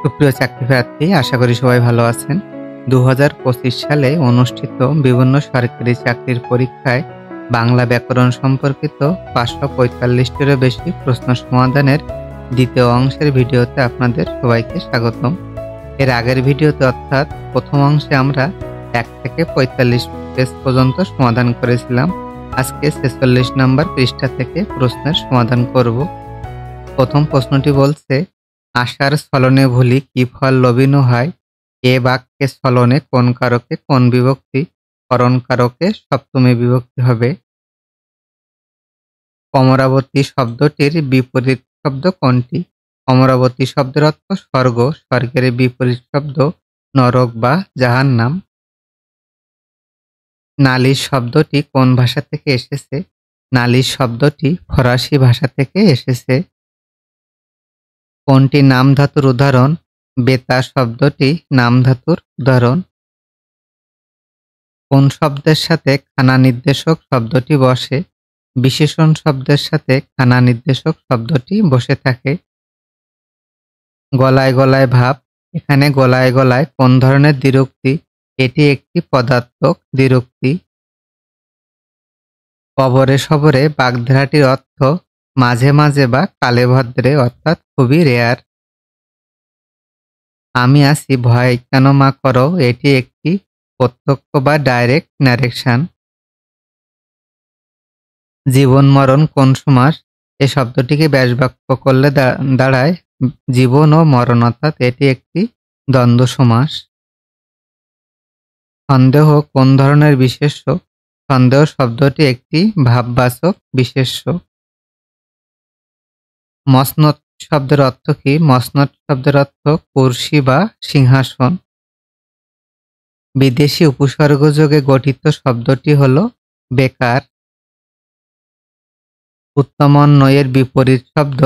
সুপ্রিয় চাকরি প্রার্থী, আশা করি সবাই ভালো আছেন। ২০২৫ সালে অনুষ্ঠিত বিভিন্ন সরকারি চাকরির পরীক্ষায় বাংলা ব্যাকরণ সম্পর্কিত ৫৪৫টিরও বেশি প্রশ্ন সমাধানের দ্বিতীয় অংশের ভিডিওতে আপনাদের সবাইকে স্বাগতম। এর আগের ভিডিওতে অর্থাৎ প্রথম অংশে আমরা ১ থেকে ৪৫ পেজ পর্যন্ত সমাধান করেছিলাম। আজকে ৪৬ নম্বর পৃষ্ঠা থেকে প্রশ্নের সমাধান করব। প্রথম প্রশ্নটি বলছে, আশার ছলনে ভুলি কি ফল লবিন হয়? এ বাক্যে ছলনে কোন কারকে কোন বিভক্তি, করণ কারকে সপ্তমী বিভক্তি হবে? অমরাবতী শব্দটির বিপরীত শব্দ কোনটি? অমরাবতী শব্দের অর্থ স্বর্গ, স্বর্গের বিপরীত শব্দ নরক বা জাহান্নাম। নালিশ শব্দটি কোন ভাষা থেকে এসেছে? নালিশ শব্দটি ফরাসি ভাষা থেকে এসেছে। কোনটি নাম ধাতুর উদাহরণ? বেতা শব্দটি নাম ধাতুর উদাহরণ। কোন শব্দের সাথে খানা নির্দেশক শব্দটি বসে? বিশেষণ শব্দের সাথে খানা নির্দেশক শব্দটি বসে থাকে। গলায় গলায় ভাব, এখানে গলায় গলায় কোন ধরনের দ্বিরুক্তি? এটি একটি পদার্থক দ্বিরুক্তি। কবরে সবরে বাগধারাটির অর্থ মাঝে মাঝে বা কালে ভদ্রে, অর্থাৎ খুবই রেয়ার। আমি আছি ভয় কেন মা করো, এটি একটি প্রত্যক্ষ বা ডাইরেক্ট ন্যারেকশন। জীবন মরণ কোন সমাস? এ শব্দটিকে ব্যাসবাক্য করলে দাঁড়ায় জীবন ও মরণ, অর্থাৎ এটি একটি দ্বন্দ্ব সমাস। সন্দেহ কোন ধরনের বিশেষ্য? সন্দেহ শব্দটি একটি ভাববাচক বিশেষ্য। মসনদ শব্দের অর্থ কি? মসনদ শব্দের অর্থ কুরসি বা সিংহাসন। বিদেশি উপসর্গযোগে গঠিত শব্দটি হল বেকার। উত্তমন্ন এর বিপরীত শব্দ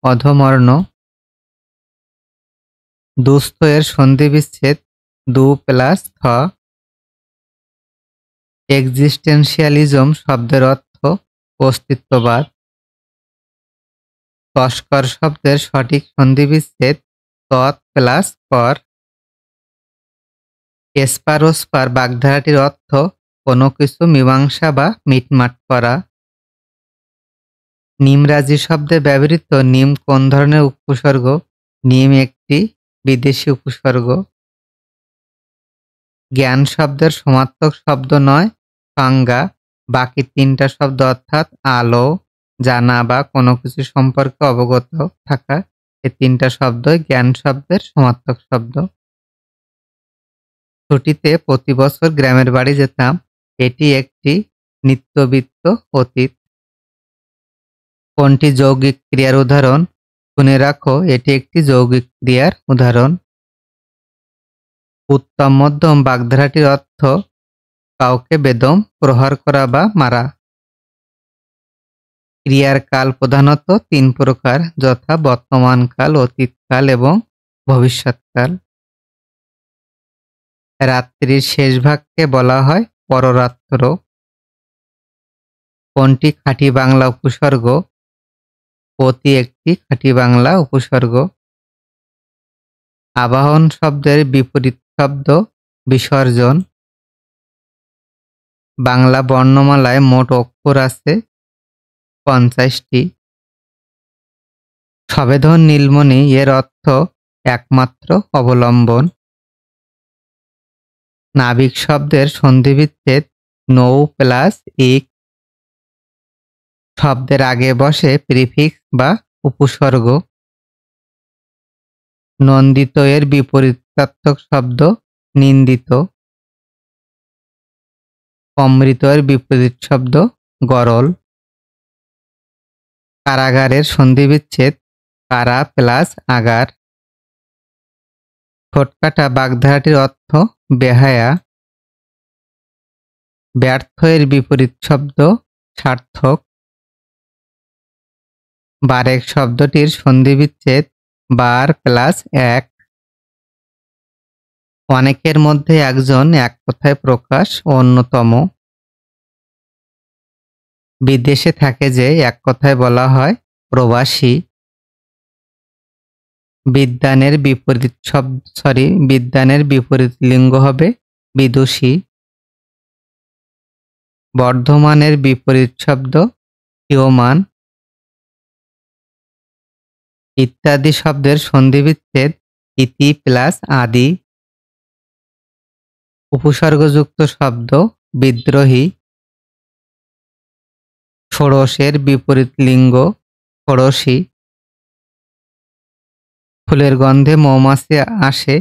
অধমর্ণ। দুস্থ এর সন্ধিবিচ্ছেদ দু প্লাস থ। এক্সিস্টেন্সিয়ালিজম শব্দের অর্থ অস্তিত্ববাদ। তস্কর শব্দের সঠিক সন্ধিবিচ্ছেদ তৎ প্লাস কর। এসপার ওসপার বাগধারাটির অর্থ কোনো কিছু মীমাংসা বা মিটমাট করা। নিমরাজি শব্দে ব্যবহৃত নিম কোন ধরনের উপসর্গ? নিম একটি বিদেশি উপসর্গ। জ্ঞান শব্দের সমার্থক শব্দ নয় সংজ্ঞা। বাকি তিনটা শব্দ অর্থাৎ আলো, জানা বা কোনো কিছু সম্পর্কে অবগত থাকা, এই তিনটা শব্দই জ্ঞান শব্দের সমার্থক শব্দ। ছুটিতে প্রতি বছর গ্রামের বাড়ি যেতাম, এটি একটি নিত্যবৃত্ত অতীত। কোনটি যৌগিক ক্রিয়ার উদাহরণ? শুনে রাখো, এটি একটি যৌগিক ক্রিয়ার উদাহরণ। উত্তম মধ্যম বাগধারাটির অর্থ কাউকে বেদম প্রহার করা বা মারা। ক্রিয়ার কাল প্রধানত তিন প্রকার, যথা বর্তমান কাল, অতীতকাল এবং ভবিষ্যৎকাল। রাত্রির শেষ ভাগকে বলা হয় পররাত্র। কোনটি খাঁটি বাংলা উপসর্গ? অতি একটি খাঁটি বাংলা উপসর্গ। আবাহন শব্দের বিপরীত শব্দ বিসর্জন। বাংলা বর্ণমালায় মোট অক্ষর আছে ৫০টি। সবেধন নীলমণি এর অর্থ একমাত্র অবলম্বন। নাবিক শব্দের সন্ধিবিচ্ছেদ নৌ প্লাস ইক। শব্দের আগে বসে প্রিফিক্স বা উপসর্গ। নন্দিত এর বিপরীতার্থক শব্দ নিন্দিত। অমৃত এর বিপরীত শব্দ গরল। কারাগারের সন্ধিবিচ্ছেদ কারা প্লাস আগার। ঠোঁটকাটা বাগধারাটির অর্থ বেহায়া। ব্যর্থ এর বিপরীত শব্দ সার্থক। বারেক শব্দটির সন্ধিবিচ্ছেদ বার প্লাস এক। অনেকের মধ্যে একজন এক কথায় প্রকাশ অন্যতম। বিদেশে থাকে যে এক কথায় বলা হয় প্রবাসী। বিদ্যানের বিপরীত লিঙ্গ হবে বিদুষী। বর্ধমানের বিপরীত শব্দ ক্ষীয়মান। ইত্যাদি শব্দের সন্ধিবিচ্ছেদ ইতি প্লাস আদি। উপসর্গযুক্ত শব্দ বিদ্রোহী। ষোড়শের বিপরীত লিঙ্গ ষোড়শী। ফুলের গন্ধে মৌমাছি আসে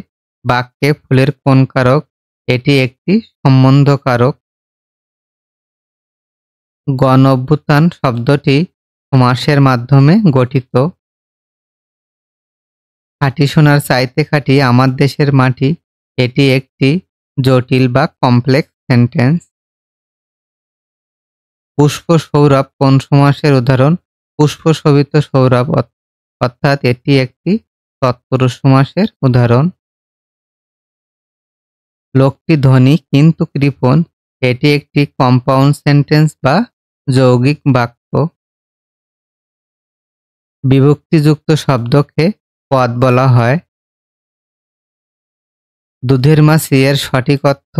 বাক্যে ফুলের কোন কারক? এটি একটি সম্বন্ধকারক। গণ অভ্যুত্থান শব্দটি সমাসের মাধ্যমে গঠিত। খাঁটি সোনার চাইতে খাঁটি আমার দেশের মাটি, এটি একটি জটিল বা কমপ্লেক্স সেন্টেন্স। পুষ্প সৌরভ কোন সমাসের উদাহরণ? পুষ্পশোভিত সৌরভ, অর্থাৎ এটি একটি তৎপুরুষ সমাসের উদাহরণ। লোকটি ধনী কিন্তু কৃপণ, এটি একটি কম্পাউন্ড সেন্টেন্স বা যৌগিক বাক্য। বিভক্তিযুক্ত শব্দকে পদ বলা হয়। দুধের মাছি এর সঠিক অর্থ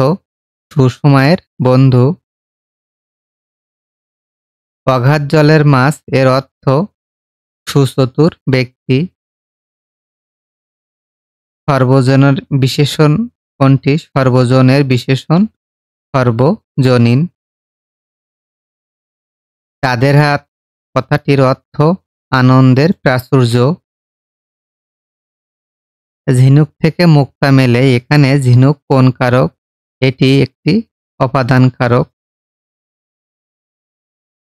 সুসময়ের বন্ধু। অগাধ জলের মাছ এর অর্থ সুচতুর ব্যক্তি। সর্বজনের বিশেষণ কোনটি? সর্বজনের বিশেষণ সর্বজনীন। চাঁদের হাত কথাটির অর্থ আনন্দের প্রাচুর্য। ঝিনুক থেকে মুক্তা মেলে, এখানে ঝিনুক কোন কারক? এটি একটি অপাদান কারক।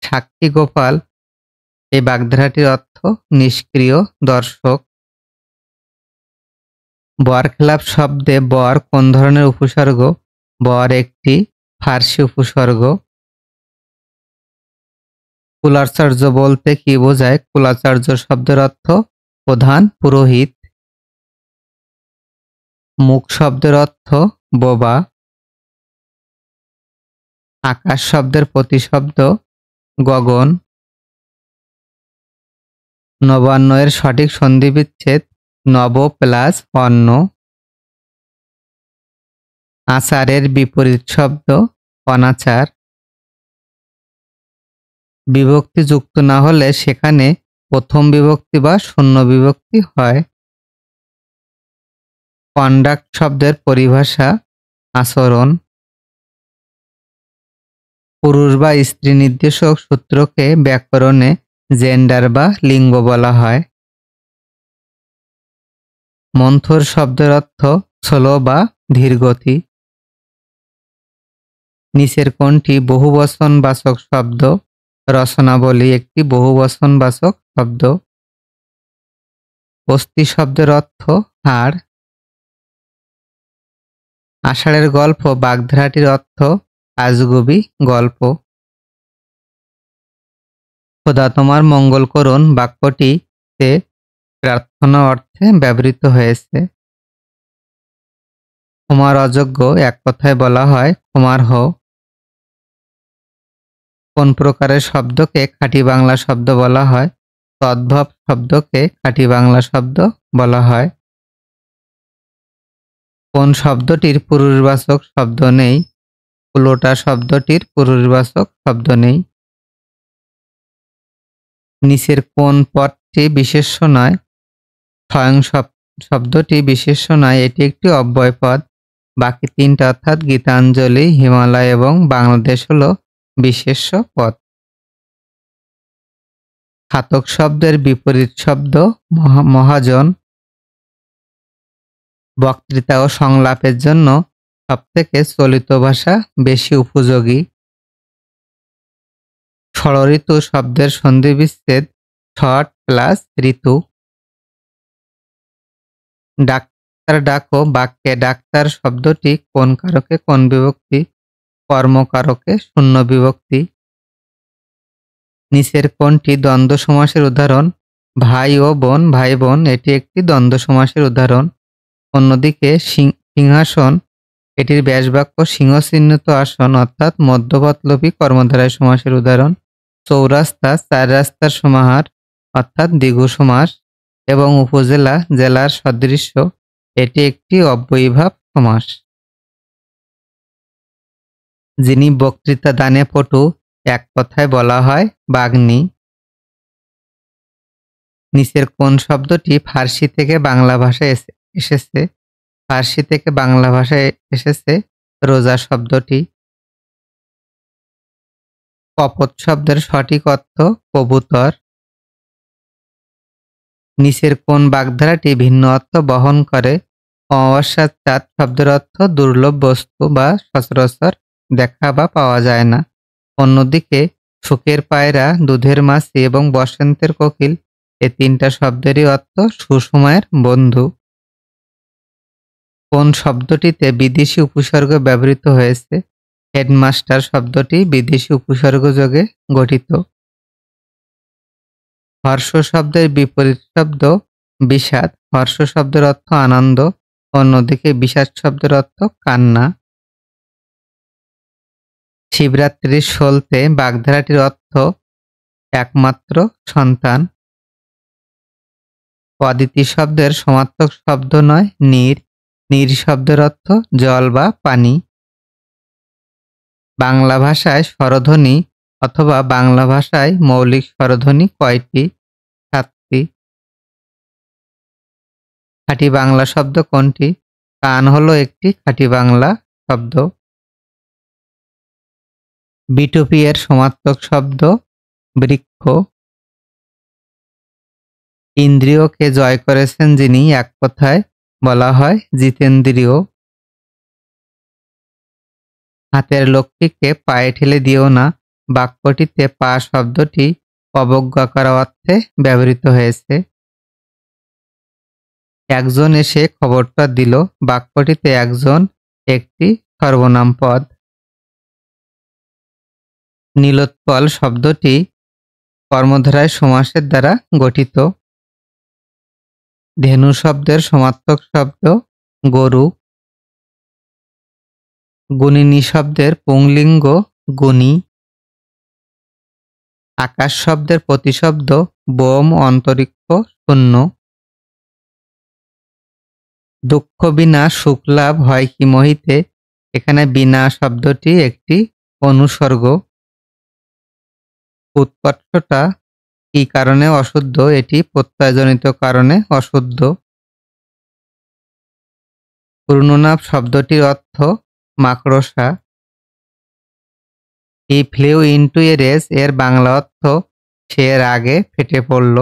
সাক্ষী গোপাল এই বাগধারাটির অর্থ নিষ্ক্রিয় দর্শক। বরখেলাপ শব্দে বর কোন ধরনের উপসর্গ? বর একটি ফার্সি উপসর্গ। কুলাচার্য বলতে কি বোঝায়? কুলাচার্য শব্দের অর্থ প্রধান পুরোহিত। মুখ শব্দের অর্থ বোবা। আকাশ শব্দের প্রতিশব্দ গগন। নবান্ন এর সঠিক সন্ধিবিচ্ছেদ নব প্লাস অন্ন। আচারের বিপরীত শব্দ অনাচার। বিভক্তি যুক্ত না হলে সেখানে প্রথম বিভক্তি বা শূন্য বিভক্তি হয়। কন্ডাক্ট শব্দের পরিভাষা আচরণ। পুরুষ বা স্ত্রী নির্দেশক সূত্রকে ব্যাকরণে জেন্ডার বা লিঙ্গ বলা হয়। মন্থর শব্দের অর্থ স্লো বা ধীরগতি। নিচের কোনটি বহুবচনবাচক শব্দ? রচনাবলী একটি বহুবচনবাচক শব্দ। অস্থি শব্দের অর্থ হাড়। আষাঢ়ের গল্প বাগধারাটির অর্থ আজগুবি গল্প। খোদা তোমার মঙ্গল করুন বাক্যটিতে প্রার্থনা অর্থে ব্যবহৃত হয়েছে। ক্ষমার অযোগ্য এক কথায় বলা হয় ক্ষমার হও। কোন প্রকারের শব্দকে খাঁটি বাংলা শব্দ বলা হয়? তদ্ভব শব্দকে খাঁটি বাংলা শব্দ বলা হয়। কোন শব্দটির পুরুষবাচক শব্দ নেই? কুলোটা শব্দটির পুরুষবাচক শব্দ নেই। নিচের কোন পদটি বিশেষ্য নয়? স্বয়ং শব্দটি বিশেষ্য নয়, এটি একটি অব্যয় পদ। বাকি তিনটা অর্থাৎ গীতাঞ্জলি, হিমালয় এবং বাংলাদেশ হলো বিশেষ্য পদ। খাতক শব্দের বিপরীত শব্দ মহাজন। বক্তৃতা ও সংলাপের জন্য সবথেকে চলিত ভাষা বেশি উপযোগী। ষড়ঋতু শব্দের সন্ধিবিচ্ছেদ ষট প্লাস ঋতু। ডাক্তার ডাকো বাক্যে ডাক্তার শব্দটি কোন কারকে কোন বিভক্তি? কর্মকারকে শূন্য বিভক্তি। নিচের কোনটি দ্বন্দ্ব সমাসের উদাহরণ? ভাই ও বোন, ভাই বোন এটি একটি দ্বন্দ্ব সমাসের উদাহরণ। অন্যদিকে সিংহাসন এটির ব্যাসবাক্য সিংহচিহ্নিত আসন অর্থাৎ মধ্যপদলোপী কর্মধারয় সমাসের উদাহরণ। চৌরাস্তা চার রাস্তার সমাহার অর্থাৎ দ্বিগু সমাস। এবং উপজেলা, জেলার সদৃশ্য এটি একটি অব্যয়ীভাব সমাস। যিনি বক্তৃতা দানে পটু, এক কথায় বলা হয় বাগ্মী। নিচের কোন শব্দটি ফার্সি থেকে বাংলা ভাষায় এসেছে? ফার্সি থেকে বাংলা ভাষায় এসেছে রোজা শব্দটি। কপোত শব্দের সঠিক অর্থ কবুতর। নিচের কোন বাগধারাটি ভিন্ন অর্থ বহন করে? অমাবস্যার চাঁদ শব্দের অর্থ দুর্লভ বস্তু বা সচরাচর দেখা বা পাওয়া যায় না। অন্যদিকে সুখের পায়রা, দুধের মাছি এবং বসন্তের কোকিল এ তিনটা শব্দেরই অর্থ সুসময়ের বন্ধু। কোন শব্দটিতে বিদেশি উপসর্গ ব্যবহৃত হয়েছে? হেডমাস্টার শব্দটি বিদেশি উপসর্গ যোগে গঠিত। হর্ষ শব্দের বিপরীত শব্দ বিষাদ। হর্ষ শব্দের অর্থ আনন্দ, অন্যদিকে বিষাদ শব্দের অর্থ কান্না। শিবরাত্রির সলতে বাগধারাটির অর্থ একমাত্র সন্তান। অদিতি শব্দের সমার্থক শব্দ নয় নীর। নীর শব্দের অর্থ জল বা পানি। বাংলা ভাষায় স্বরধ্বনি অথবা বাংলা ভাষায় মৌলিক স্বরধ্বনি কয়টি? 7টি। খাঁটি বাংলা শব্দ কোনটি? কান হলো একটি খাঁটি বাংলা শব্দ। বিটুপি এর সমার্থক শব্দ বৃক্ষ। ইন্দ্রিয়কে জয় করেছেন যিনি, এক কথায় বলা হয় জিতেন্দ্রিয়। হাতের লক্ষ্মীকে পায়ে ঠেলে দিও না বাক্যটিতে পা শব্দটি অবজ্ঞা করা অর্থে ব্যবহৃত হয়েছে। একজন এসে খবরটা দিল বাক্যটিতে একজন একটি সর্বনাম পদ। নীলোৎপল শব্দটি কর্মধারয় সমাসের দ্বারা গঠিত। ধেনু শব্দের সমার্থক শব্দ গরু। গুণিনী শব্দের পুংলিঙ্গ গুণী। আকাশ শব্দের প্রতিশব্দ বোম, অন্তরিক্ষ, শূন্য। দুঃখ বিনা সুখ লাভ হয় কি মহিতে? এখানে বিনা শব্দটি একটি অনুসর্গ। উৎকর্ষটা কি কারণে অশুদ্ধ? এটি প্রত্যয়জনিত কারণে অশুদ্ধ। পূর্ণনাভ শব্দটির অর্থ মাকড়সা। হি ফ্লিউ ইনটু এ রেস এর বাংলা অর্থ সে এর আগে ফেটে পড়ল।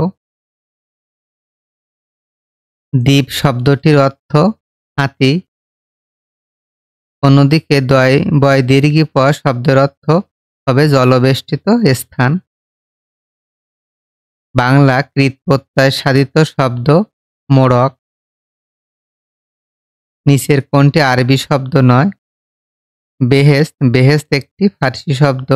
দ্বীপ শব্দটির অর্থ হাতি। অন্যদিকে বয় দীর্ঘি প শব্দের অর্থ হবে জলবেষ্টিত স্থান। বাংলা কৃত প্রত্যয় সাধিত শব্দ মোড়ক। নিচের কোনটি আরবি শব্দ নয়? বেহেশত। বেহেশত একটি ফার্সি শব্দ।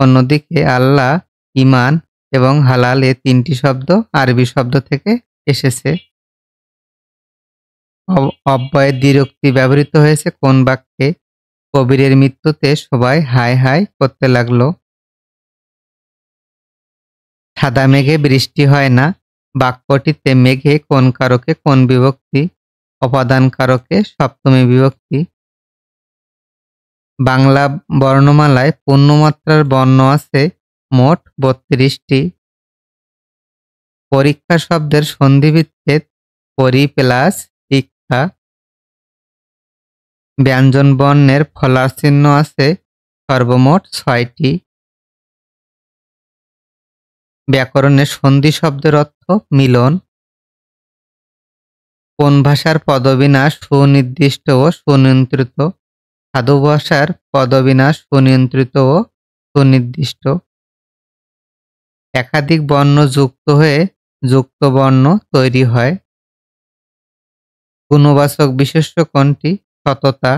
অন্যদিকে আল্লাহ, ইমান এবং হালাল এ তিনটি শব্দ আরবি শব্দ থেকে এসেছে। অব্যয়ের দ্বিরুক্তি ব্যবহৃত হয়েছে কোন বাক্যে? কবিরের মৃত্যুতে সবাই হায় হায় করতে লাগলো। সাদা মেঘে বৃষ্টি হয় না বাক্যটিতে মেঘে কোন কারকে কোন বিভক্তি? অপাদান কারকে সপ্তমী বিভক্তি। বাংলা বর্ণমালায় পূর্ণমাত্রার বর্ণ আছে মোট 32টি। পরীক্ষা শব্দের সন্ধিবিচ্ছেদ পরি প্লাস ইক্ষা। ব্যঞ্জন বর্ণের ফলার চিহ্ন আছে সর্বমোট 6টি। ব্যাকরণের সন্ধি শব্দের অর্থ মিলন। কোন ভাষার পদবিন্যাস সুনির্দিষ্ট ও সুনিয়ন্ত্রিত? সাধু ভাষার পদবিন্যাস সুনিয়ন্ত্রিত ও সুনির্দিষ্ট। একাধিক বর্ণ যুক্ত হয়ে যুক্ত বর্ণ তৈরি হয়। গুণবাচক বিশেষ্য কোনটি? সততা।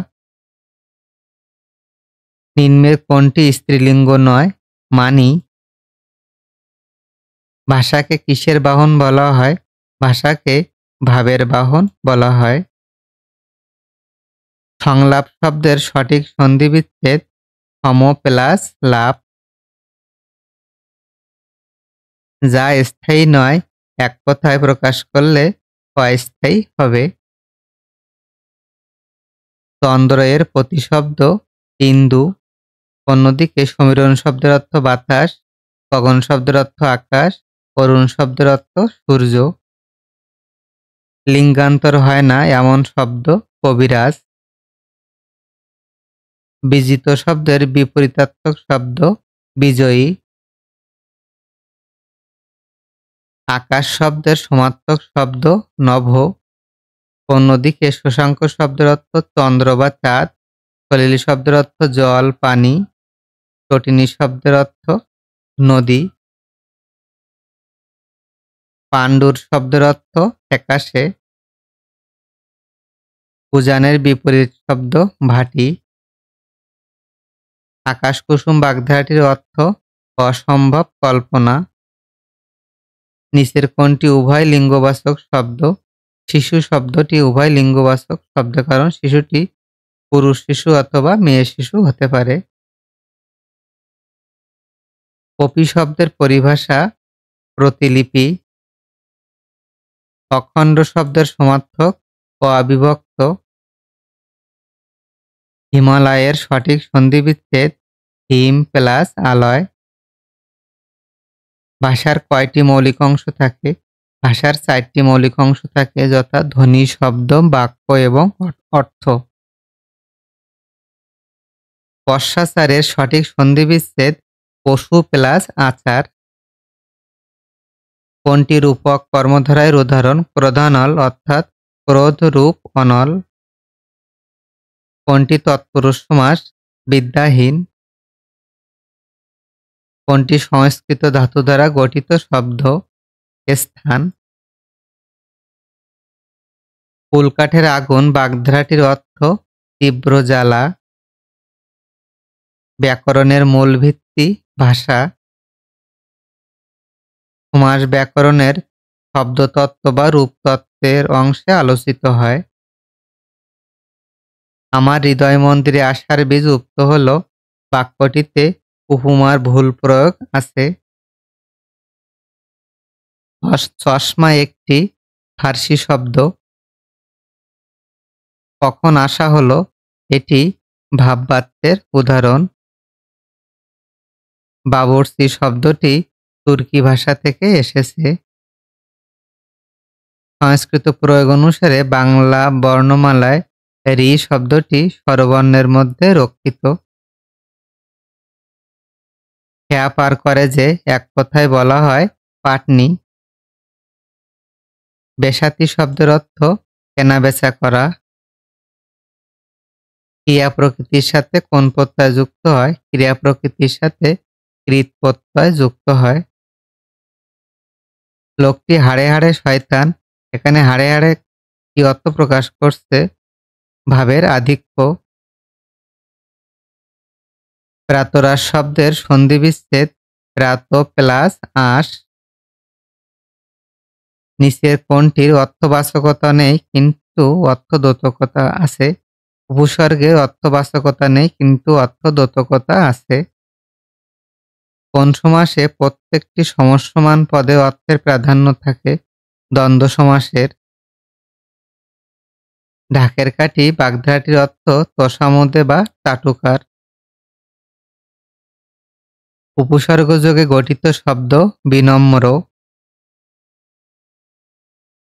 নিম্নের কোনটি স্ত্রীলিঙ্গ নয়? মানি। ভাষাকে কিসের বাহন বলা হয়? ভাষাকে ভাবের বাহন বলা হয়। সংলাপ শব্দের সঠিক সন্ধিবিচ্ছেদ সম প্লাস লাভ। যা স্থায়ী নয় এক কথায় প্রকাশ করলে অস্থায়ী হবে। চন্দ্র এর প্রতিশব্দ ইন্দু। অন্যদিকে সমীরণ শব্দের অর্থ বাতাস, গগন শব্দের অর্থ আকাশ, অরুণ শব্দের অর্থ সূর্য। লিঙ্গান্তর হয় না এমন শব্দ কবিরাজ। বিজিত শব্দের বিপরীতার্থক শব্দ বিজয়ী। আকাশ শব্দের সমার্থক শব্দ নভ। অন্যদিকে শশাঙ্ক শব্দের অর্থ চন্দ্র বা চাঁদ, সলিল শব্দের অর্থ জল পানি, তটিনী শব্দের অর্থ নদী। পাণ্ডুর শব্দের অর্থ ফ্যাকাশে। উজানের বিপরীত শব্দ ভাটি। আকাশ কুসুম বাগধারাটির অর্থ অসম্ভব কল্পনা। নিচের কোনটি উভয় লিঙ্গবাচক শব্দ? শিশু শব্দটি উভয় লিঙ্গবাচক শব্দ, কারণ শিশুটি পুরুষ শিশু অথবা মেয়ে শিশু হতে পারে। কপি শব্দের পরিভাষা প্রতিলিপি। অখণ্ড শব্দের সমার্থক অবিভক্ত। হিমালয়ের সঠিক সন্ধিবিচ্ছেদ হিম প্লাস আলয়। ভাষার কয়টি মৌলিক অংশ থাকে? ভাষার 4টি মৌলিক অংশ থাকে, যথা ধ্বনি, শব্দ, বাক্য এবং অর্থ। পশ্চাচারের সঠিক সন্ধিবিচ্ছেদ পশু প্লাস আচার। কোনটি রূপক কর্মধারয়ের উদাহরণ? ক্রোধানল অর্থাৎ ক্রোধ রূপ অনল। কোনটি তৎপুরুষ সমাস? বিদ্যাহীন। কোনটি সংস্কৃত ধাতু দ্বারা গঠিত শব্দ? স্থান। ফুলকাঠের আগুন বাগধারাটির অর্থ তীব্র জ্বালা। ব্যাকরণের মূল ভিত্তি ভাষা। সমাস ব্যাকরণের শব্দতত্ত্ব বা রূপতত্ত্বের অংশে আলোচিত হয়। আমার হৃদয় মন্দিরে আশার বীজ উক্ত হল বাক্যটিতে উপমার ভুল প্রয়োগ আছে। চশমা একটি ফার্সি শব্দ। কখন আসা হলো এটি ভাববাচ্যের উদাহরণ। বাবুর্চি শব্দটি তুর্কি ভাষা থেকে এসেছে। সংস্কৃত প্রয়োগ অনুসারে বাংলা বর্ণমালায় রি শব্দটি স্বরবর্ণের মধ্যে রক্ষিত। খেয়া পার করে যে এক কথায় বলা হয় পাটনি। বেসাতি শব্দের অর্থ কেনাবেচা করা। ক্রিয়া প্রকৃতির সাথে কোন প্রত্যয় যুক্ত হয়? ক্রিয়া প্রকৃতির সাথে কৃত প্রত্যয় যুক্ত হয়। লোকটি হাড়ে হাড়ে শয়তান, এখানে হাড়ে হাড়ে কি অর্থ প্রকাশ করছে? ভাবের আধিক্য। প্রাতরাশ শব্দের সন্ধিবিচ্ছেদ প্রাত প্লাস আশ। নিচের কোনটির অর্থবাচকতা নেই কিন্তু অর্থদ্যোতকতা আছে? উপসর্গের অর্থবাচকতা নেই কিন্তু অর্থদ্যোতকতা আছে। কোন সমাসে প্রত্যেকটি সমস্যমান পদে অর্থের প্রাধান্য থাকে? দ্বন্দ্ব সমাসের। ঢাকের কাঠি বাগধারাটির অর্থ তোষামোদে বা চাটুকার। উপসর্গযোগে গঠিত শব্দ বিনম্র।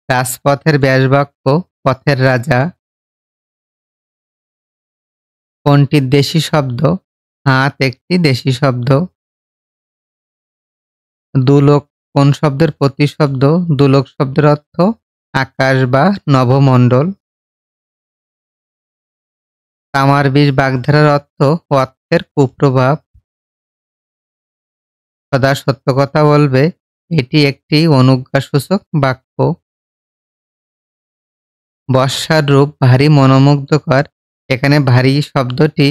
রাজপথের ব্যাসবাক্য পথের রাজা। কোনটি দেশি শব্দ? হাত একটি দেশি শব্দ। দুলোক কোন শব্দের প্রতিশব্দ? দুলোক শব্দের অর্থ আকাশ বা নভমণ্ডল। তামার বিষ বাগধারার অর্থ অর্থের কুপ্রভাব। সদা সত্য কথা বলবে এটি একটি অনুজ্ঞাসূচক বাক্য। বর্ষার রূপ ভারী মনোমুগ্ধকর, এখানে ভারী শব্দটি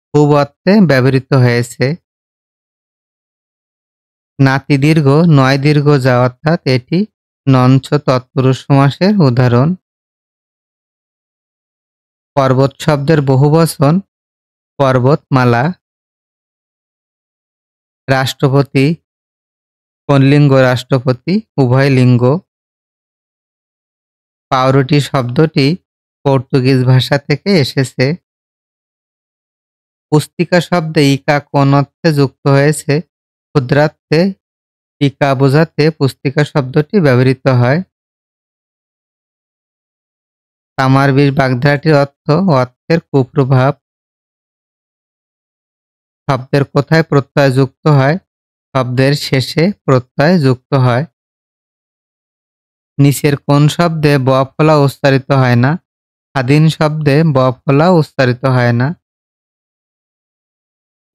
খুব অর্থে ব্যবহৃত হয়েছে। নাতি দীর্ঘ নয় দীর্ঘ যা, অর্থাৎ এটি নঞ্চ তৎপুরুষ সমাসের উদাহরণ। পর্বত শব্দের বহুবচন পর্বতমালা। রাষ্ট্রপতি কোন লিঙ্গ রাষ্ট্রপতি? উভয় লিঙ্গ। পাউরুটি শব্দটি পর্তুগিজ ভাষা থেকে এসেছে। পুস্তিকা শব্দে ইকা কোন অর্থে যুক্ত হয়েছে? ক্ষুদ্রার্থে ইকা বোঝাতে পুস্তিকা শব্দটি ব্যবহৃত হয়। তামার বিষ বাগধারাটির অর্থ অর্থের কুপ্রভাব। শব্দের কোথায় প্রত্যয় যুক্ত হয়? শব্দের শেষে প্রত্যয় যুক্ত হয়। নিচের কোন শব্দে ব ফলা উচ্চারিত হয় না? স্বাধীন শব্দে ব ফলা উচ্চারিত হয় না।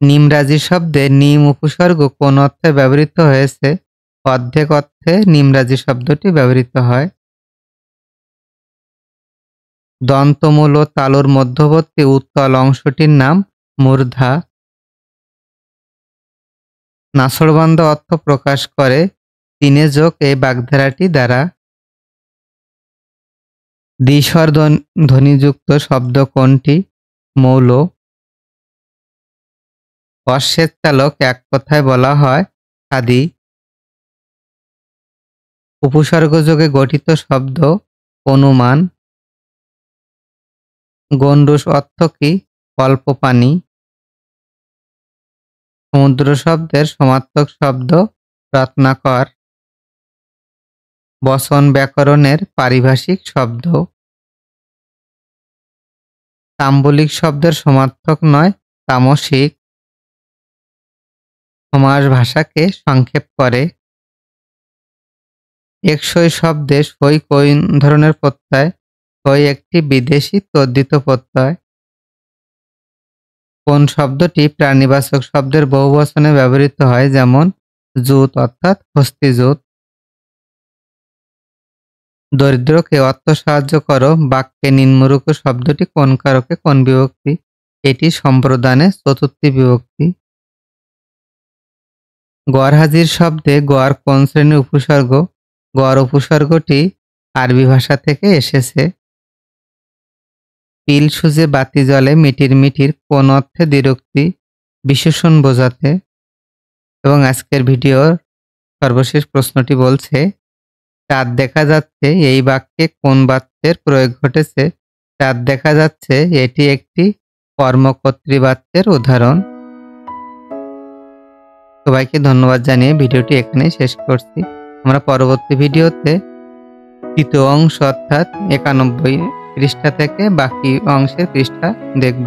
নিমরাজি শব্দে নিম উপসর্গ কোন অর্থে ব্যবহৃত হয়েছে? অর্ধেক অর্থে নিমরাজি শব্দটি ব্যবহৃত হয়। দন্তমূল ও তালুর মধ্যবর্তী উত্তল অংশটির নাম মূর্ধা। নাছোড়বান্দা অর্থ প্রকাশ করে তিনে যোগ এই বাগধারাটি দ্বারা। দ্বিস্বর ধ্বনিযুক্ত শব্দ কোনটি? মৌল। অশ্বের চালক এক কথায় বলা হয় আদি। উপসর্গযোগে গঠিত শব্দ অনুমান। গণ্ডূষ অর্থ কি? অল্প পানি। সমুদ্র শব্দের সমার্থক শব্দ রত্নাকর। বচন ব্যাকরণের পারিভাষিক শব্দ। তাম্বলিক শব্দের সমার্থক নয়, তামসিক। সমাস ভাষাকে সংক্ষেপ করে। একসই শব্দে সই কোন ধরনের প্রত্যয়? সই একটি বিদেশি তদ্ধিত প্রত্যয়। কোন শব্দটি প্রাণীবাচক শব্দের বহুবচনে ব্যবহৃত হয়? যেমন জুত অর্থাৎ হস্তিজুত। দরিদ্রকে অর্থ সাহায্য করো বাক্যে নিম্নরূপ শব্দটি কোন কারকে কোন বিভক্তি? এটি সম্প্রদানে চতুর্থী বিভক্তি। গড় হাজির শব্দে গড় কোন শ্রেণীর উপসর্গ? গড় উপসর্গটি আরবি ভাষা থেকে এসেছে। পিল সুজে বাতি জ্বলে মিটির মিটির কোন অর্থে দ্বিরুক্তি? বিশেষণ বোঝাতে। এবং আজকের ভিডিওর সর্বশেষ প্রশ্নটি বলছে, চাঁদ দেখা যাচ্ছে এই বাক্যে কোন বাচ্যের প্রয়োগ ঘটেছে? চাঁদ দেখা যাচ্ছে এটি একটি কর্মকর্তৃ বাচ্যের উদাহরণ। সবাইকে ধন্যবাদ জানিয়ে ভিডিওটি এখানেই শেষ করছি। আমরা পরবর্তী ভিডিওতে তৃতীয় অংশ অর্থাৎ 91 পৃষ্ঠা থেকে বাকি অংশের পৃষ্ঠা দেখব।